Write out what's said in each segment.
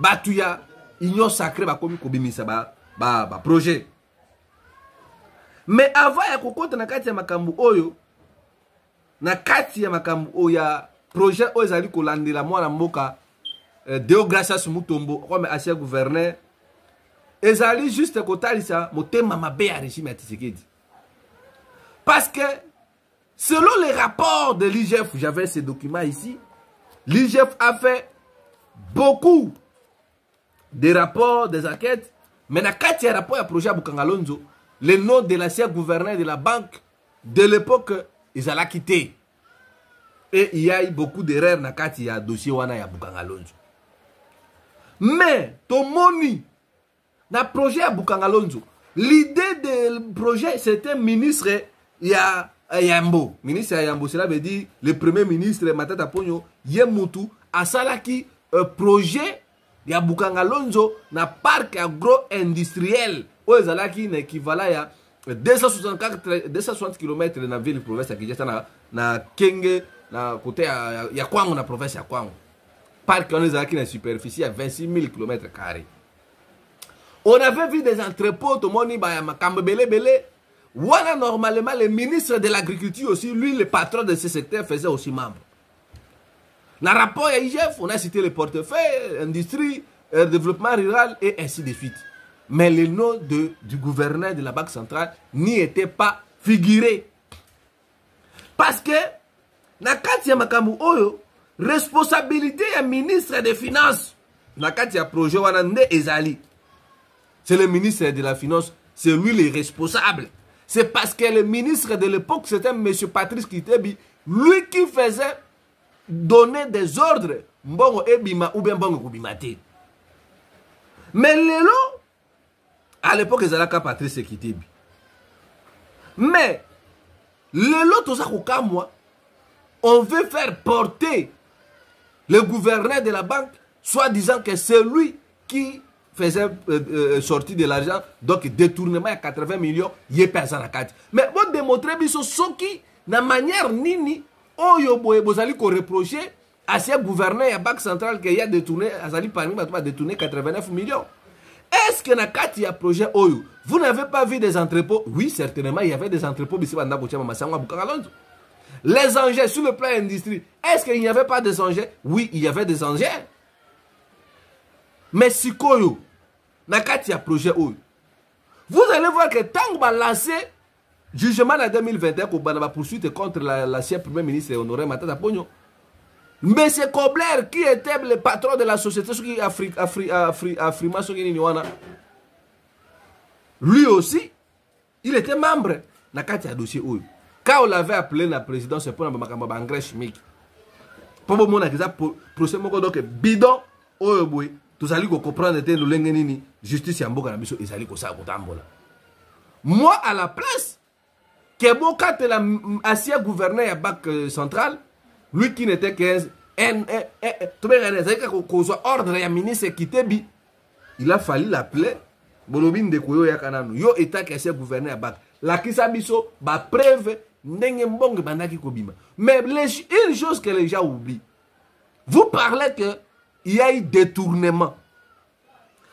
batuya union sacrée bakomi kobimisa ba projet. Mais avant ya kokota na kati ya makambu oyo, na kati ya makambu oya projet oyo ezali kolandela mwana mboka Deogracias Mutombo comme ancien gouverneur, ezali juste kotalisa motema mabe ya régime ya Tshisekedi. Parce que selon les rapports de l'IGF, j'avais ces documents ici, l'IGF a fait beaucoup de rapports, des enquêtes, mais na kati ya rapport ya projet Bukangalonzo, le nom de l'ancien gouverneur de la banque de l'époque, ils allaient quitter. Et il y a eu beaucoup d'erreurs na kati ya dossier wana ya Bukangalonzo. Mais, Tomoni, na projet ya Bukangalonzo, l'idée du projet, c'était ministre Yambo. Ministre Yambo, cela veut dire le premier ministre Matata Ponyo, Yemutu, Asalaki, projet ya Bukangalonzo, na parc agro-industriel, où ils allaient équivalent à 260 km dans la ville de province qui est na Kenge, na côté ya Kwango, na province ya Kwango. Parc on est une superficie à 26 000 km². On avait vu des entrepôts, tout le monde dit, voilà normalement le ministre de l'Agriculture aussi, lui le patron de ce secteur faisait aussi membre. Dans le rapport à IGF, on a cité le portefeuille, industrie, développement rural et ainsi de suite. Mais le nom du gouverneur de la Banque centrale n'y était pas figuré. Parce que, Nakati Makamu Oyo, responsabilité du ministre des Finances. Nakati projet Wanande Ezali. C'est le ministre de la Finance, c'est lui le responsable. C'est parce que le ministre de l'époque, c'était M. Patrice Kitebi, lui qui faisait donner des ordres, Mbongo Ebima ou bien Mbongo Kubimate. Mais Lelo, à l'époque, ils allaient Patrice Kitebi. Mais, Lelo, tout ça, moi, on veut faire porter le gouverneur de la banque, soit disant que c'est lui qui faisait sortir de l'argent, donc détournement à 80 millions, il est personne à 4. Mais vous démontrez ce qui, de manière nini, vous allez reprocher à ce gouverneur de la banque centrale qui a détourné, détourné 89 millions. Est-ce que dans il y a un projet Oyo, vous n'avez pas vu des entrepôts? Oui, certainement, il y avait des entrepôts ici, les engins sur le plan industrie, est-ce qu'il n'y avait pas des engins? Oui, il y avait des engins. Mais si Koyo, Nakati a projet Oyo, vous allez voir que tant qu'on va lancer jugement en 2021 pour la poursuite contre l'ancien premier ministre Honoré Matata Ponyo, M. Kobler, qui était le patron de la société Afrima Sogini, lui aussi, il était membre Nakati a dossier Oyo. Quand on l'avait appelé la présidence, c'est pour un engrais chimique. Pour mon procès, donc bidon, tout ça, comprendre que le justice en boka biso ezali ko sa kotambola. Moi à la place que boka te la ancien gouverneur ya Banque centrale, lui qui n'était que tout bien qu'on soit ordre ya ministre Kitebi, il a fallu l'appeler Bolobine de Koyo ya kananu. Yo état que ancien gouverneur ya Banque. La kisa biso ba preuve ndenge mbonge bandaki kobima. Mais une chose que les gens oublient. Vous parlez que il y a eu détournement.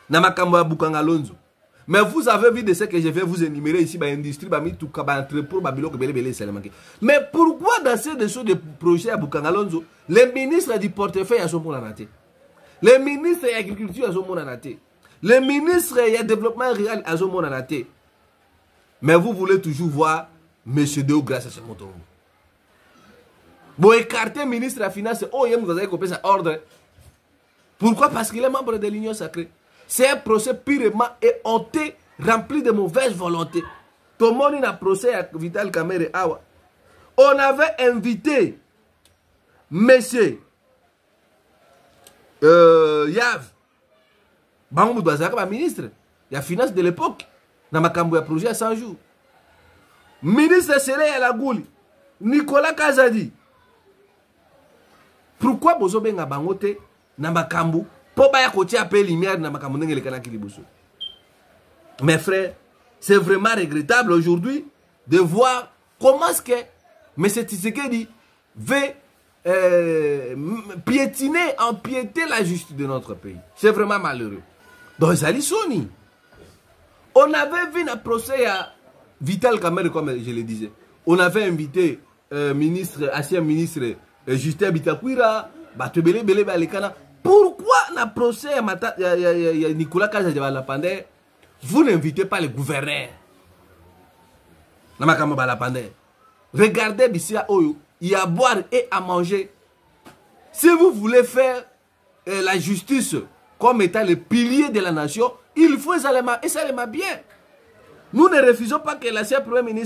Namakamba Bukangalonzo. Mais vous avez vu de ce que je vais vous énumérer ici, l'industrie, entrepôt, mais pourquoi dans ces des projets à Bukangalonzo, les ministres du portefeuille à son monde raté, les ministres de l'agriculture à son monde raté, les ministres du développement rural à son monde raté, mais vous voulez toujours voir M. Deogracias Mutombo. Vous écartez le ministre de la Finance, vous avez copié sa ordre. Pourquoi? Parce qu'il est membre de l'Union sacrée. C'est un procès purement et honteux, rempli de mauvaise volonté. Tout le monde a un procès à Vital Kamerhe Awa. On avait invité monsieur Yav Bangou Douazaka, ministre de la Finance de l'époque, dans ma cambouille projet à 100 jours. Ministre Séré Alagouli, Nicolas Kazadi. Pourquoi Bozo Benga Bangote dans ma cambouille? Mes frères, c'est vraiment regrettable aujourd'hui de voir comment est-ce que M. Tshisekedi veut piétiner, empiéter la justice de notre pays. C'est vraiment malheureux. Donc, Zali Soni. On avait vu un procès à Vital Kamerhe, comme je le disais. On avait invité ancien ministre Justin Bitakwira, Batebele Bele Balekana. Pourquoi le procès à Nicolas Kazadjabalapandé, vous n'invitez pas le gouverneur? Regardez Bissia Oyo, il y a à boire et à manger. Si vous voulez faire la justice comme étant le pilier de la nation, il faut et ça bien. Nous ne refusons pas que l'ancien Premier ministre